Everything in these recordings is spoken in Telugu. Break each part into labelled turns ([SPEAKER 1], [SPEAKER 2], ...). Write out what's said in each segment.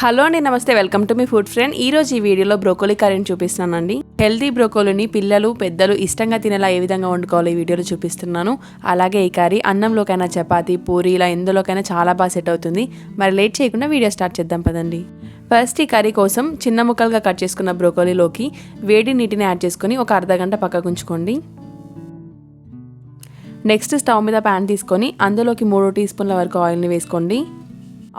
[SPEAKER 1] హలో అండి, నమస్తే. Welcome to me food friend. ఈరోజు ఈ వీడియోలో బ్రోకోలీ కర్రీని చూపిస్తున్నానండి. హెల్తీ బ్రోకోలీని పిల్లలు పెద్దలు ఇష్టంగా తినేలా ఏ విధంగా వండుకోవాలో ఈ వీడియోలో చూపిస్తున్నాను. అలాగే ఈ కర్రీ అన్నంలోకైనా చపాతీ పూరి ఇలా ఎందులోకైనా చాలా బాగా సెట్ అవుతుంది. మరి లేట్ చేయకుండా వీడియో స్టార్ట్ చేద్దాం పదండి. ఫస్ట్ ఈ కర్రీ కోసం చిన్న ముక్కలుగా కట్ చేసుకున్న బ్రోకోలీలోకి వేడి నీటిని యాడ్ చేసుకొని ఒక అర్ధగంట పక్కకు ఉంచుకోండి. నెక్స్ట్ స్టవ్ మీద ప్యాన్ తీసుకొని అందులోకి 3 టీ స్పూన్ల వరకు ఆయిల్ని వేసుకోండి.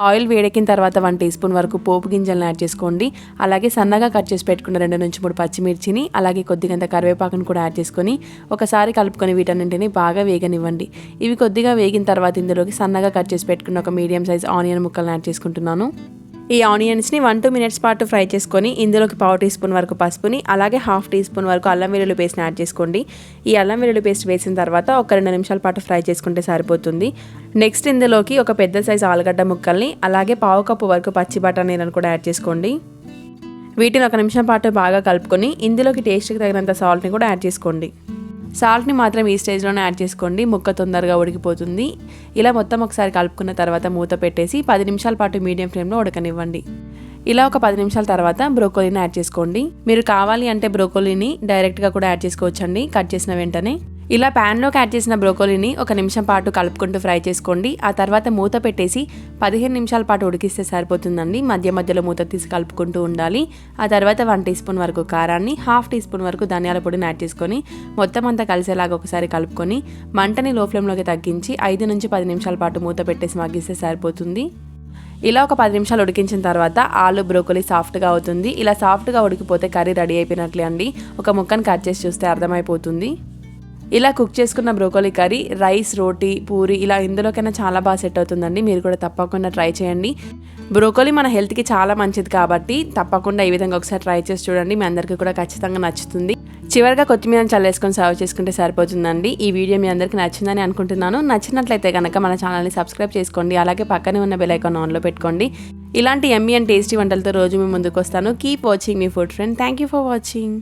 [SPEAKER 1] ఆయిల్ వేడెక్కిన తర్వాత 1 టీ స్పూన్ వరకు పోపు గింజలను యాడ్ చేసుకోండి. అలాగే సన్నగా కట్ చేసి పెట్టుకున్న 2 నుంచి 3 పచ్చిమిర్చిని అలాగే కొద్దిగంత కరివేపాకును కూడా యాడ్ చేసుకొని ఒకసారి కలుపుకొని వీటన్నింటిని బాగా వేగనివ్వండి. ఇవి కొద్దిగా వేగిన తర్వాత ఇందులోకి సన్నగా కట్ చేసి పెట్టుకున్న ఒక మీడియం సైజ్ ఆనియన్ ముక్కలను యాడ్ చేసుకుంటున్నాను. ఈ ఆనియన్స్ని 1-2 మినిట్స్ పాటు ఫ్రై చేసుకొని ఇందులోకి 1/2 టీ స్పూన్ వరకు పసుపుని అలాగే 1/2 టీ స్పూన్ వరకు అల్లం వెల్లుల్లి పేస్ట్ని యాడ్ చేసుకోండి. ఈ అల్లం వెల్లుల్లి పేస్ట్ వేసిన తర్వాత ఒక 2 నిమిషాల పాటు ఫ్రై చేసుకుంటే సరిపోతుంది. నెక్స్ట్ ఇందులోకి ఒక పెద్ద సైజు ఆలుగడ్డ ముక్కల్ని అలాగే 1/2 కప్పు వరకు పచ్చి బఠానీలను కూడా యాడ్ చేసుకోండి. వీటిని 1 నిమిషం పాటు బాగా కలుపుకొని ఇందులోకి టేస్ట్కి తగినంత సాల్ట్ని కూడా యాడ్ చేసుకోండి. సాల్ట్ని మాత్రం ఈ స్టేజ్లోనే యాడ్ చేసుకోండి, ముక్క తొందరగా ఉడికిపోతుంది. ఇలా మొత్తం ఒకసారి కలుపుకున్న తర్వాత మూత పెట్టేసి 10 నిమిషాల పాటు మీడియం ఫ్లేమ్లో ఉడకనివ్వండి. ఇలా ఒక 10 నిమిషాల తర్వాత బ్రోకోలీని యాడ్ చేసుకోండి. మీరు కావాలి అంటే బ్రోకోలీని డైరెక్ట్గా కూడా యాడ్ చేసుకోవచ్చండి కట్ చేసిన వెంటనే. ఇలా ప్యాన్లోకి యాడ్ చేసిన బ్రోకోలీని 1 నిమిషం పాటు కలుపుకుంటూ ఫ్రై చేసుకోండి. ఆ తర్వాత మూత పెట్టేసి 15 నిమిషాల పాటు ఉడికిస్తే సరిపోతుందండి. మధ్య మధ్యలో మూత తీసి కలుపుకుంటూ ఉండాలి. ఆ తర్వాత 1 టీ స్పూన్ వరకు కారాన్ని 1/2 టీ స్పూన్ వరకు ధనియాల పొడిని యాడ్ చేసుకొని మొత్తం అంతా కలిసేలాగా ఒకసారి కలుపుకొని మంటని లో ఫ్లేమ్లోకి తగ్గించి 5 నుంచి 10 నిమిషాల పాటు మూత పెట్టేసి మగ్గిస్తే సరిపోతుంది. ఇలా ఒక 10 నిమిషాలు ఉడికించిన తర్వాత ఆలు బ్రోకోలీ సాఫ్ట్గా అవుతుంది. ఇలా సాఫ్ట్గా ఉడికిపోతే కర్రీ రెడీ అయిపోయినట్లే అండి. ఒక ముక్కను కట్ చేసి చూస్తే అర్థమైపోతుంది. ఇలా కుక్ చేసుకున్న బ్రోకోలీ కర్రీ రైస్, రోటీ, పూరి ఇలా ఇందులోకైనా చాలా బాగా సెట్ అవుతుందండి. మీరు కూడా తప్పకుండా ట్రై చేయండి. బ్రోకోలీ మన హెల్త్కి చాలా మంచిది కాబట్టి తప్పకుండా ఈ విధంగా ఒకసారి ట్రై చేసి చూడండి. మీ అందరికీ కూడా ఖచ్చితంగా నచ్చుతుంది. చివరిగా కొత్తిమీరని చల్లేసుకొని సర్వ్ చేసుకుంటే సరిపోతుందండి. ఈ వీడియో మీ అందరికీ నచ్చిందని అనుకుంటున్నాను. నచ్చినట్లయితే కనుక మన ఛానల్ని సబ్స్క్రైబ్ చేసుకోండి. అలాగే పక్కనే ఉన్న బెల్ ఐకాన్ ఆన్లో పెట్టుకోండి. ఇలాంటి యమ్మీ అండ్ టేస్టీ వంటలతో రోజు మీ ముందుకు వస్తాను. Keep watching me food friend. Thank you for watching.